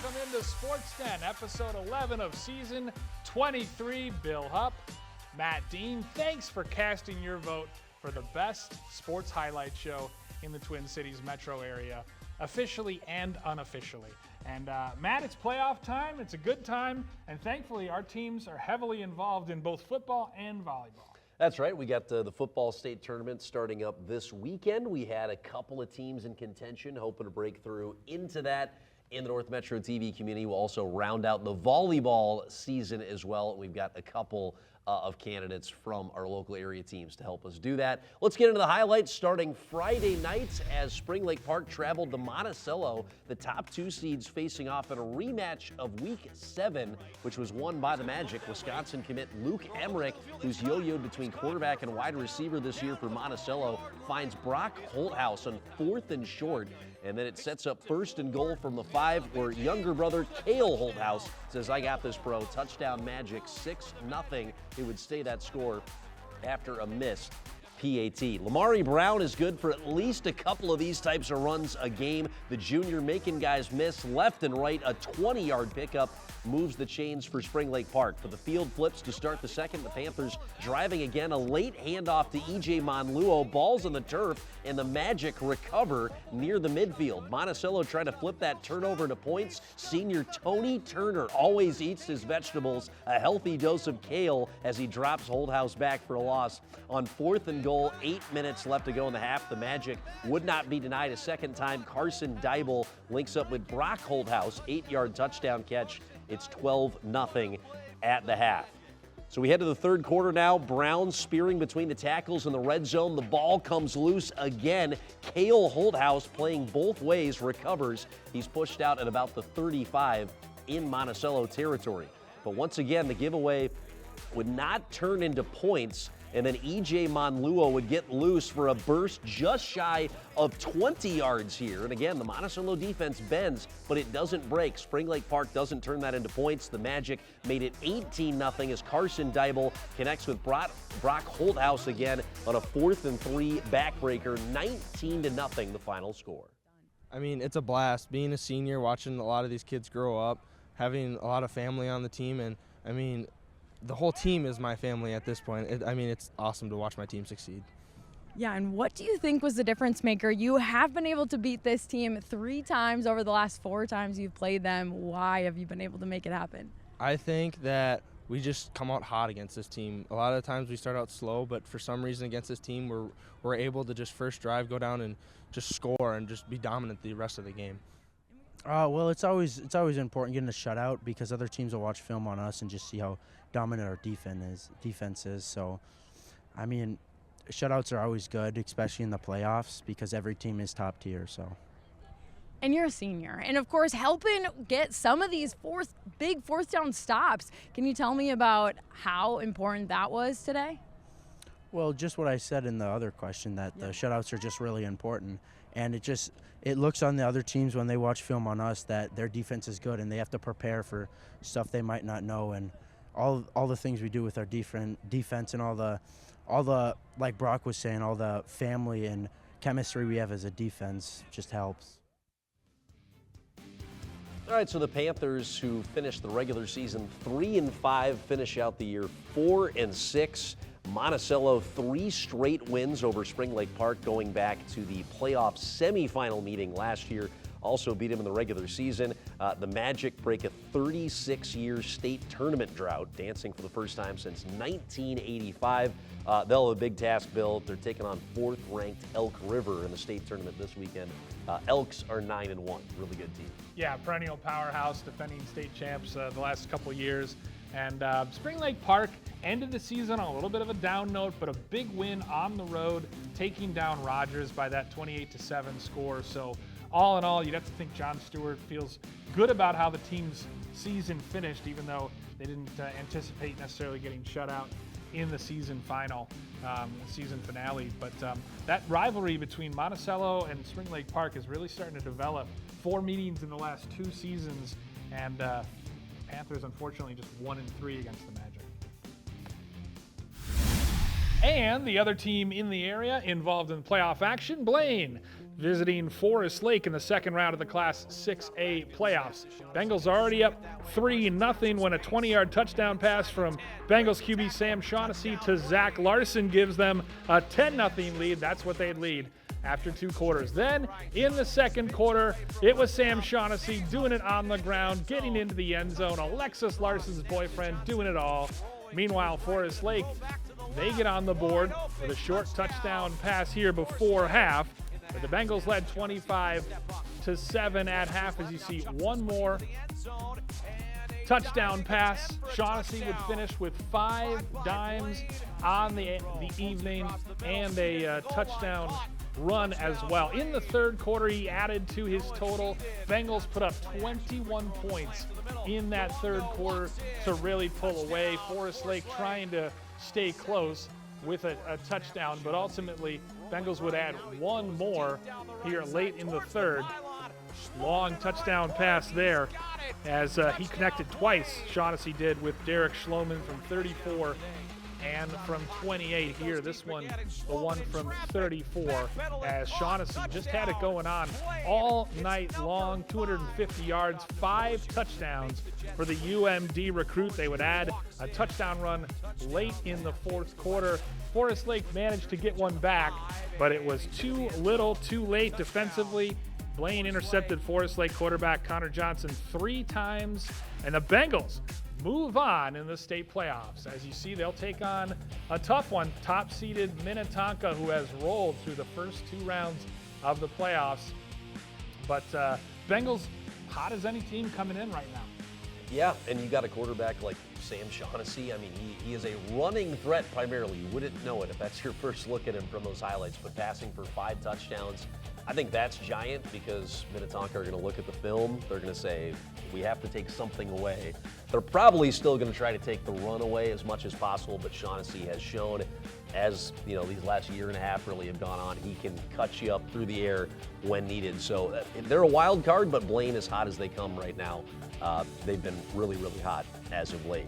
Welcome into Sports Den, episode 11 of season 23. Bill Hupp, Matt Dean, thanks for casting your vote for the best sports highlight show in the Twin Cities metro area, officially and unofficially. And Matt, it's playoff time, it's a good time, and thankfully our teams are heavily involved in both football and volleyball. That's right. We got the football state tournament starting up this weekend. We had a couple of teams in contention, hoping to break through into that in the North Metro TV community. We'll also round out the volleyball season as well. We've got a couple of candidates from our local area teams to help us do that. Let's get into the highlights starting Friday night as Spring Lake Park traveled to Monticello. The top two seeds facing off in a rematch of Week 7, which was won by the Magic. Wisconsin commit Luke Emmerich, who's yo-yoed between quarterback and wide receiver this year for Monticello, finds Brock Holthouse on 4th and short. And then it sets up 1st and goal from the 5, where younger brother Cale Holthouse says, "I got this, bro." Touchdown Magic, 6-0. It would stay that score after a missed PAT. Lamari Brown is good for at least a couple of these types of runs a game. The junior making guys miss left and right. A 20-yard pickup moves the chains for Spring Lake Park. But the field flips to start the second. The Panthers driving again. A late handoff to E.J. Monluo. Ball's on the turf, and the Magic recover near the midfield. Monticello trying to flip that turnover to points. Senior Tony Turner always eats his vegetables. A healthy dose of kale as he drops Holthouse back for a loss. On 4th and goal, 8 minutes left to go in the half. The Magic would not be denied a second time. Carson Dybel links up with Brock Holthouse. 8-yard touchdown catch. It's 12-0 at the half. So we head to the third quarter now. Brown spearing between the tackles in the red zone. The ball comes loose again. Cale Holthouse playing both ways recovers. He's pushed out at about the 35 in Monticello territory. But once again, the giveaway would not turn into points, and then E.J. Monluo would get loose for a burst just shy of 20 yards here. And again, the Monticello defense bends, but it doesn't break. Spring Lake Park doesn't turn that into points. The Magic made it 18-0 as Carson Dybel connects with Brock Holthouse again on a 4th and 3 backbreaker. 19-0 the final score. I mean, it's a blast being a senior, watching a lot of these kids grow up, having a lot of family on the team, and I mean, the whole team is my family at this point. It's awesome to watch my team succeed. Yeah, and what do you think was the difference maker? You have been able to beat this team 3 times over the last 4 times you've played them. Why have you been able to make it happen? I think that we just come out hot against this team. A lot of the times we start out slow, but for some reason against this team, we're able to just first drive, go down and just score and just be dominant the rest of the game. Well, it's always important getting a shutout because other teams will watch film on us and just see how dominant our defense is. So, I mean, shutouts are always good, especially in the playoffs because every team is top tier. So. And you're a senior, and of course, helping get some of these big fourth down stops. Can you tell me about how important that was today? Well, just what I said in the other question, that the shutouts are just really important. And it looks on the other teams when they watch film on us that their defense is good and they have to prepare for stuff they might not know. And all the things we do with our defense and all the, like Brock was saying, all the family and chemistry we have as a defense just helps. All right, so the Panthers, who finished the regular season 3-5, finish out the year 4-6. Monticello, 3 straight wins over Spring Lake Park going back to the playoff semifinal meeting last year. Also beat him in the regular season. The Magic break a 36-year state tournament drought, dancing for the first time since 1985. They'll have a big task, Bill. They're taking on 4th-ranked Elk River in the state tournament this weekend. Elks are 9-1, really good team. Yeah, perennial powerhouse, defending state champs the last couple years. And Spring Lake Park ended the season on a little bit of a down note, but a big win on the road, taking down Rogers by that 28-7 score. So all in all, you'd have to think John Stewart feels good about how the team's season finished, even though they didn't anticipate necessarily getting shut out in the season finale. But that rivalry between Monticello and Spring Lake Park is really starting to develop. 4 meetings in the last 2 seasons, and Panthers, unfortunately, just 1-3 against the Magic. And the other team in the area involved in playoff action, Blaine. visiting Forest Lake in the second round of the Class 6A playoffs. Bengals already up 3-0 when a 20-yard touchdown pass from Bengals QB Sam Shaughnessy to Zach Larson gives them a 10-0 lead. That's what they'd lead after 2 quarters. Then in the second quarter, it was Sam Shaughnessy doing it on the ground, getting into the end zone. Alexis Larson's boyfriend doing it all. Meanwhile, Forest Lake, they get on the board with a short touchdown pass here before half. But the Bengals led 25-7 at half, as you see one more touchdown pass. Shaughnessy would finish with 5 dimes on the evening and a touchdown run as well. In the third quarter, he added to his total. Bengals put up 21 points in that third quarter to really pull away. Forest Lake trying to stay close with a touchdown, but ultimately Bengals would add one more here late in the third. Long touchdown pass there as he connected twice. Shaughnessy did with Derek Schloman from 34 and from 28 here. This one, the one from 34, as Shaughnessy just had it going on all night long. 250 yards, 5 touchdowns for the UMD recruit. They would add a touchdown run late in the fourth quarter. Forest Lake managed to get one back, but it was too little, too late defensively. Blaine intercepted Forest Lake quarterback Connor Johnson 3 times, and the Bengals move on in the state playoffs. As you see, they'll take on a tough one, top-seeded Minnetonka, who has rolled through the first 2 rounds of the playoffs. But Bengals, hot as any team coming in right now. Yeah, and you got a quarterback like Sam Shaughnessy. I mean, he is a running threat primarily. You wouldn't know it if that's your first look at him from those highlights, but passing for 5 touchdowns, I think that's giant because Minnetonka are going to look at the film. They're going to say, we have to take something away. They're probably still going to try to take the run away as much as possible, but Shaughnessy has shown, as you know, these last year and a half really have gone on, he can cut you up through the air when needed. So they're a wild card, but Blaine is hot as they come right now. They've been really, really hot as of late.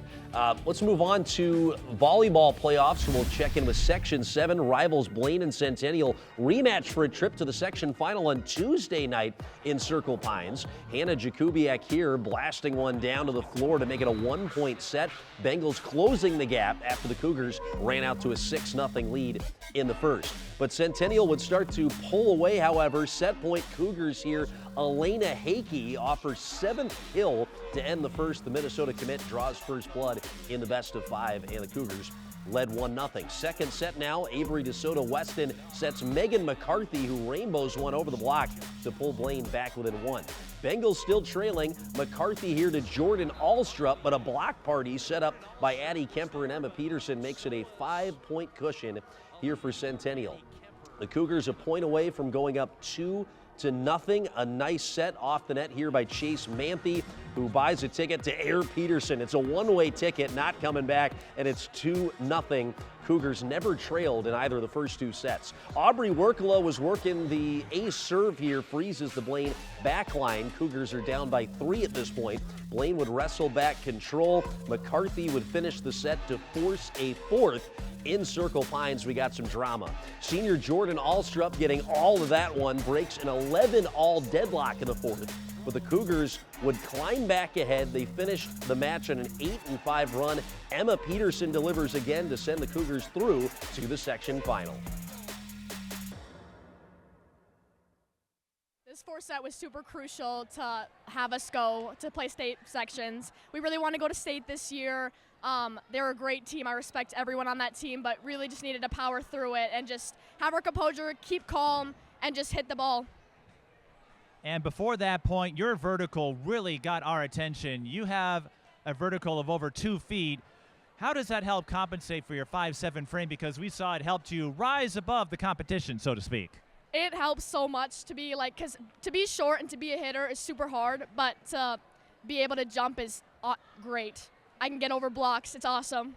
Let's move on to volleyball playoffs, and we'll check in with Section 7. Rivals Blaine and Centennial rematch for a trip to the section final on Tuesday night in Circle Pines. Hannah Jakubiak here blasting one down to the floor to make it a 1-point set. Bengals closing the gap after the Cougars ran out to a 6-0 lead in the first. But Centennial would start to pull away, however. Set point Cougars here. Elena Hakey offers 7th kill to end the first. The Minnesota commit draws first blood in the best of 5, and the Cougars led 1-0. Second set now, Avery DeSoto Weston sets Megan McCarthy, who rainbows one over the block to pull Blaine back within 1. Bengals still trailing. McCarthy here to Jordan Alstrup, but a block party set up by Addie Kemper and Emma Peterson makes it a 5-point cushion here for Centennial. The Cougars a point away from going up 2-0. A nice set off the net here by Chase Manthe, who buys a ticket to Air Peterson. It's a one-way ticket, not coming back, and it's 2-0. Cougars never trailed in either of the first 2 sets. Aubrey Workala was working the ace serve here, freezes the Blaine back line. Cougars are down by 3 at this point. Blaine would wrestle back control. McCarthy would finish the set to force a 4th. In Circle Pines, we got some drama. Senior Jordan Alstrup getting all of that one, breaks an 11-all deadlock in the 4th. But the Cougars would climb back ahead. They finished the match on an 8-5 run. Emma Peterson delivers again to send the Cougars through to the section final. This 4th set was super crucial to have us go to play state sections. We really want to go to state this year. They're a great team. I respect everyone on that team, but really just needed to power through it and just have our composure, keep calm, and just hit the ball. And before that point, your vertical really got our attention. You have a vertical of over 2 feet. How does that help compensate for your 5'7" frame? Because we saw it helped you rise above the competition, so to speak. It helps so much to be because to be short and to be a hitter is super hard, but to be able to jump is great. I can get over blocks. It's awesome.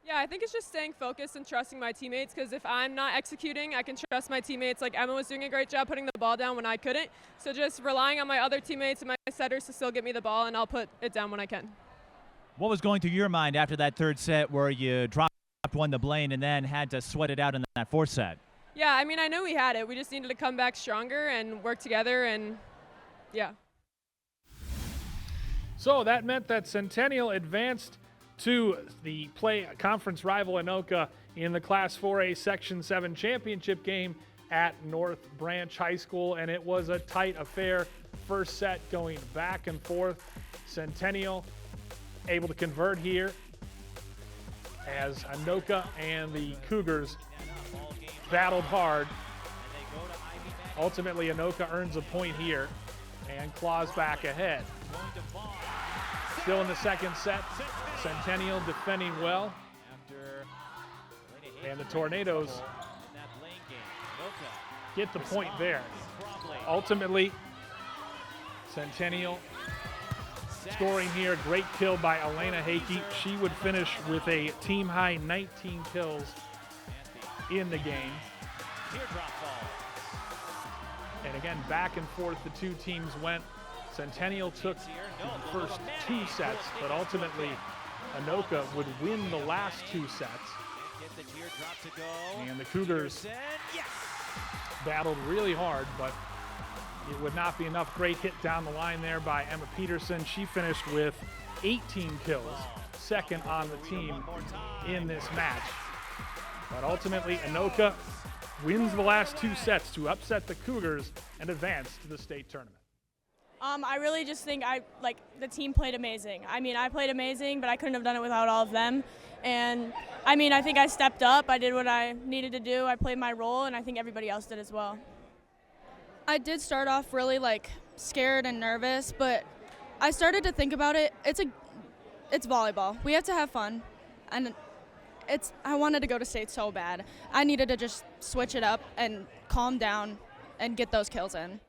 Yeah, I think it's just staying focused and trusting my teammates, because if I'm not executing, I can trust my teammates. Like Emma was doing a great job putting the ball down when I couldn't. So just relying on my other teammates and my setters to still get me the ball, and I'll put it down when I can. What was going through your mind after that third set where you dropped one to Blaine and then had to sweat it out in that 4th set? Yeah, I mean, I know we had it. We just needed to come back stronger and work together, and yeah. So that meant that Centennial advanced to the conference rival Anoka in the Class 4A Section 7 championship game at North Branch High School, and it was a tight affair. First set going back and forth. Centennial able to convert here as Anoka and the Cougars battled hard. Ultimately, Anoka earns a point here and claws back ahead. Still in the second set, Centennial defending well. And the Tornadoes get the point there. Ultimately, Centennial scoring here. Great kill by Elena Hakey. She would finish with a team-high 19 kills in the game. And again, back and forth the two teams went. Centennial took the first 2 sets, but ultimately Anoka would win the last 2 sets. And the Cougars battled really hard, but it would not be enough. Great hit down the line there by Emma Peterson. She finished with 18 kills, second on the team in this match. But ultimately, Anoka wins the last 2 sets to upset the Cougars and advance to the state tournament. I really just think the team played amazing. I mean, I played amazing, but I couldn't have done it without all of them. And I mean, I think I stepped up. I did what I needed to do. I played my role, and I think everybody else did as well. I did start off really scared and nervous, but I started to think about it. It's volleyball. We have to have fun, and I wanted to go to state so bad. I needed to just switch it up and calm down and get those kills in.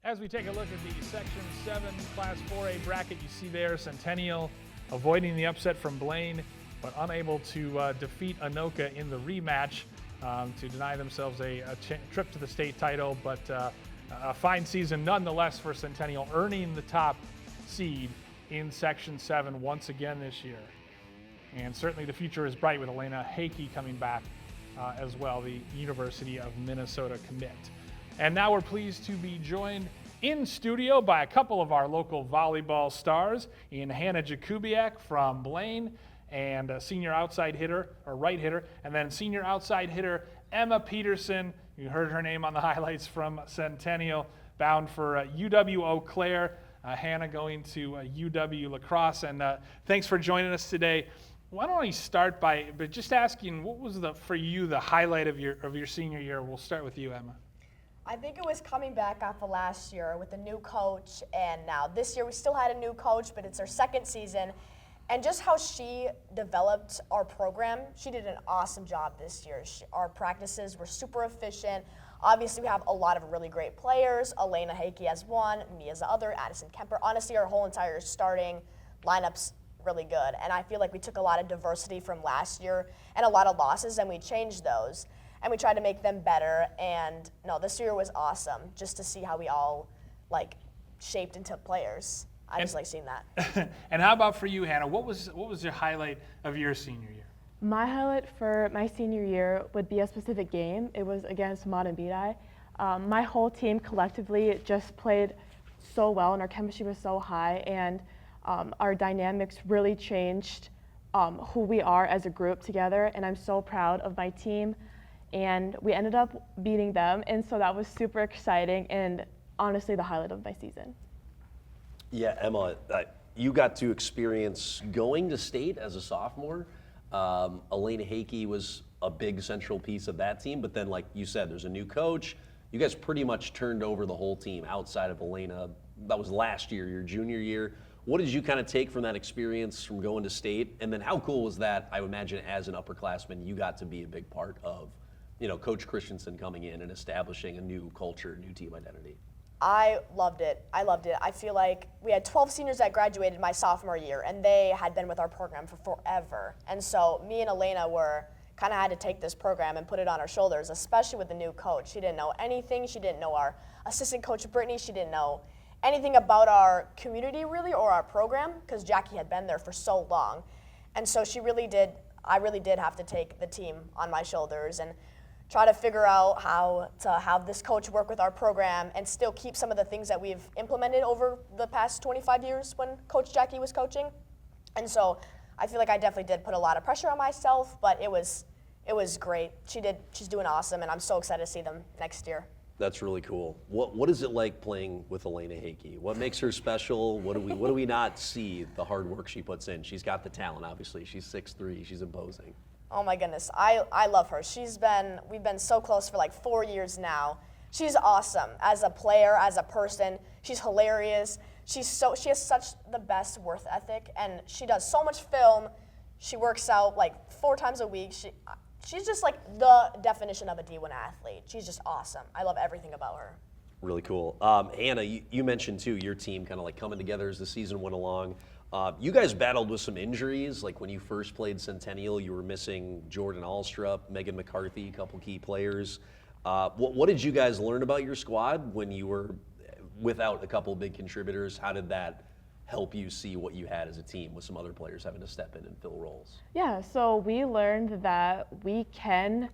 As we take a look at the Section 7 Class 4A bracket, you see there Centennial avoiding the upset from Blaine, but unable to defeat Anoka in the rematch to deny themselves a trip to the state title. But a fine season nonetheless for Centennial, earning the top seed in Section 7 once again this year. And certainly the future is bright with Elena Hakey coming back as well, the University of Minnesota commit. And now we're pleased to be joined in studio by a couple of our local volleyball stars in Hannah Jakubiak from Blaine and a senior outside hitter, or right hitter, and then senior outside hitter Emma Peterson. You heard her name on the highlights from Centennial, bound for UW Eau Claire. Hannah going to UW La Crosse. And thanks for joining us today. Why don't we start by just asking, what was for you the highlight of your senior year? We'll start with you, Emma. I think it was coming back off of last year with a new coach, and now this year we still had a new coach, but it's our second season. And just how she developed our program, she did an awesome job this year. Our practices were super efficient. Obviously, we have a lot of really great players. Elena Hakey has one, me as the other, Addison Kemper. Honestly, our whole entire starting lineup's really good. And I feel like we took a lot of diversity from last year and a lot of losses, and we changed those. And we tried to make them better. And no, this year was awesome just to see how we all shaped into players. I just like seeing that. And how about for you, Hannah? What was your highlight of your senior year? My highlight for my senior year would be a specific game. It was against Modern Bidai. My whole team collectively just played so well, and our chemistry was so high, and our dynamics really changed who we are as a group together. And I'm so proud of my team. And we ended up beating them, and so that was super exciting and honestly the highlight of my season. Yeah, Emma, you got to experience going to state as a sophomore. Elena Hakey was a big central piece of that team, but then like you said, there's a new coach. You guys pretty much turned over the whole team outside of Elena. That was last year, your junior year. What did you kind of take from that experience from going to state? And then how cool was that, I would imagine, as an upperclassman, you got to be a big part of Coach Christensen coming in and establishing a new culture, new team identity? I loved it. I feel like we had 12 seniors that graduated my sophomore year, and they had been with our program for forever. And so me and Elena kind of had to take this program and put it on our shoulders, especially with the new coach. She didn't know anything. She didn't know our assistant coach, Brittany. She didn't know anything about our community, really, or our program, because Jackie had been there for so long. And so she really did I really did have to take the team on my shoulders and try to figure out how to have this coach work with our program and still keep some of the things that we've implemented over the past 25 years when Coach Jackie was coaching. And so I feel like I definitely did put a lot of pressure on myself, but it was great. She's doing awesome, and I'm so excited to see them next year. That's really cool. What is it like playing with Elena Hakey? What makes her special? What do we not see the hard work she puts in? She's got the talent, obviously. She's 6'3", she's imposing. Oh my goodness, I love her. We've been so close for like 4 years now. She's awesome as a player, as a person. She's hilarious. She has such the best work ethic, and she does so much film. She works out like 4 times a week. She's just like the definition of a D1 athlete. She's just awesome. I love everything about her. Really cool. Hannah, you mentioned too your team kind of like coming together as the season went along. You guys battled with some injuries. Like when you first played Centennial, you were missing Jordan Alstrup, Megan McCarthy, a couple key players. What did you guys learn about your squad when you were without a couple big contributors? How did that help you see what you had as a team with some other players having to step in and fill roles? Yeah, so we learned that we can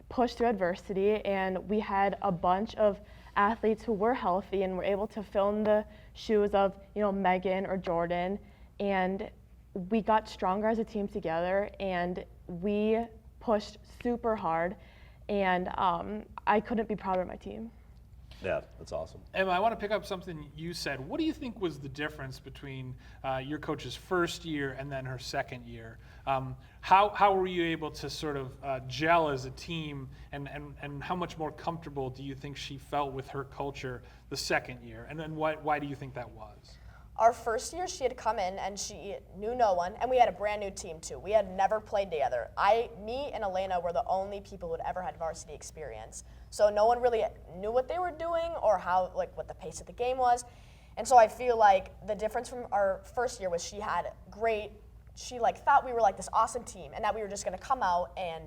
push through adversity, and we had a bunch of athletes who were healthy and were able to fill in the shoes of, Megan or Jordan, and we got stronger as a team together, and we pushed super hard, and I couldn't be prouder of my team. Yeah, that's awesome. Emma, I want to pick up something you said. What do you think was the difference between your coach's first year and then her second year? How were you able to sort of gel as a team, and how much more comfortable do you think she felt with her culture the second year? And then why do you think that was? Our first year, she had come in and she knew no one, and we had a brand new team too. We had never played together. Me and Elena were the only people who had ever had varsity experience. So no one really knew what they were doing or what the pace of the game was. And so I feel like the difference from our first year was she thought we were like this awesome team and that we were just gonna come out and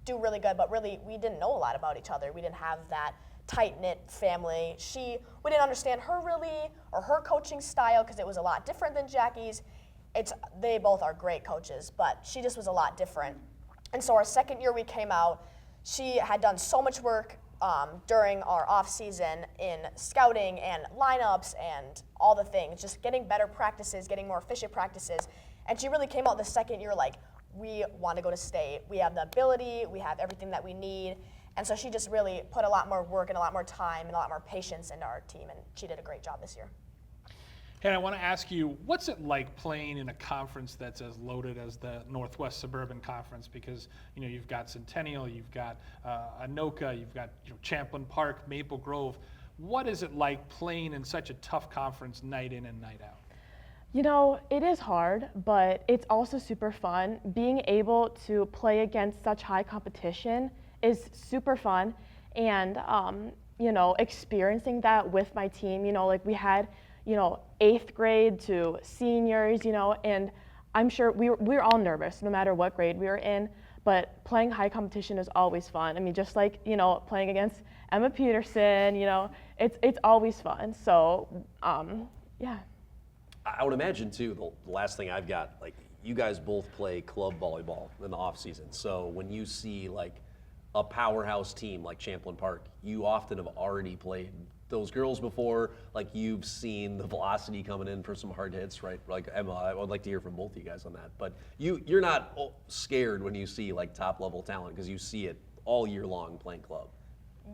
do really good, but really we didn't know a lot about each other. We didn't have that tight-knit family. We didn't understand her really, or her coaching style, because it was a lot different than Jackie's. They both are great coaches, but she just was a lot different. And so our second year we came out, she had done so much work during our off season in scouting and lineups and all the things, just getting better practices, getting more efficient practices. And she really came out the second year like, we want to go to state. We have the ability, we have everything that we need. And so she just really put a lot more work and a lot more time and a lot more patience into our team, and she did a great job this year. And I want to ask you, what's it like playing in a conference that's as loaded as the Northwest Suburban Conference? Because you've got Centennial, you've got Anoka, you've got Champlin Park, Maple Grove. What is it like playing in such a tough conference night in and night out? It is hard, but it's also super fun. Being able to play against such high competition is super fun, and experiencing that with my team, we had 8th grade to seniors, and I'm sure we were all nervous no matter what grade we were in, but playing high competition is always fun. I mean, just like playing against Emma Peterson, it's always fun. So yeah. I would imagine too, the last thing I've got, like, you guys both play club volleyball in the off season, so when you see like a powerhouse team like Champlin Park, you often have already played those girls before, like you've seen the velocity coming in for some hard hits, right? Like Emma, I would like to hear from both of you guys on that. But you're not scared when you see like top level talent, because you see it all year long playing club.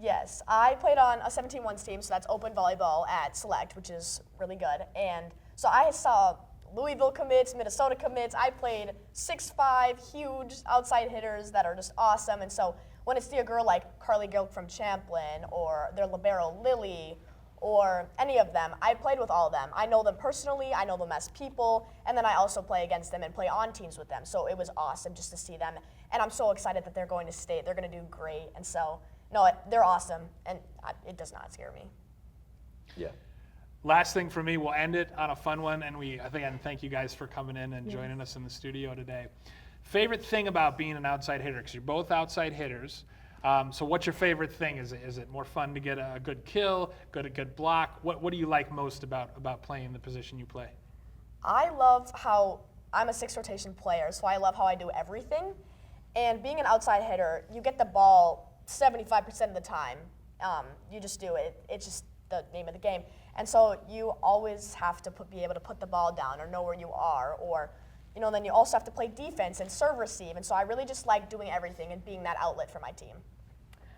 Yes, I played on a 17-1 team, so that's open volleyball at Select, which is really good. And so I saw Louisville commits, Minnesota commits. I played 6'5", huge outside hitters that are just awesome. And so when I see a girl like Carly Gilk from Champlin, or their libero Lily, or any of them, I played with all of them. I know them personally, I know them as people, and then I also play against them and play on teams with them. So it was awesome just to see them. And I'm so excited that they're going to state. They're going to do great. And so, no, they're awesome, and it does not scare me. Yeah. Last thing for me, we'll end it on a fun one, and again, thank you guys for coming in and joining us in the studio today. Favorite thing about being an outside hitter, because you're both outside hitters. So what's your favorite thing? Is it more fun to get a good kill, a good block? What do you like most about playing the position you play? I love how I'm a 6 rotation player, so I love how I do everything. And being an outside hitter, you get the ball 75% of the time. You just do it. It's just the name of the game. And so you always have to be able to put the ball down or know where you are, or then you also have to play defense and serve receive. And so I really just like doing everything and being that outlet for my team.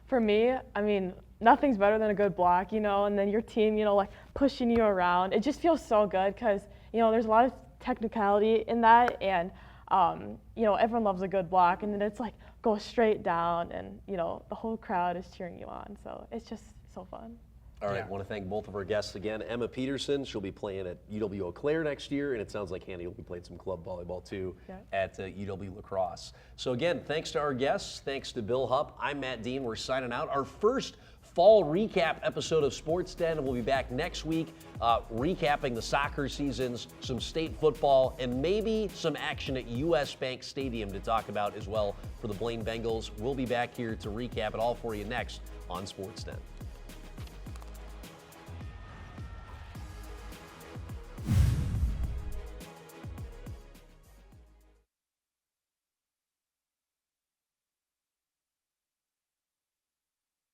For me, I mean, nothing's better than a good block, and then your team, like pushing you around. It just feels so good because, there's a lot of technicality in that, and, everyone loves a good block, and then it's like go straight down, and, the whole crowd is cheering you on. So it's just so fun. All right, I want to thank both of our guests again. Emma Peterson, she'll be playing at UW Eau Claire next year, and it sounds like Handy will be playing some club volleyball too at UW La Crosse. So again, thanks to our guests, thanks to Bill Hupp. I'm Matt Dean. We're signing out. Our first fall recap episode of Sports Den, and we'll be back next week recapping the soccer seasons, some state football, and maybe some action at US Bank Stadium to talk about as well for the Blaine Bengals. We'll be back here to recap it all for you next on Sports Den.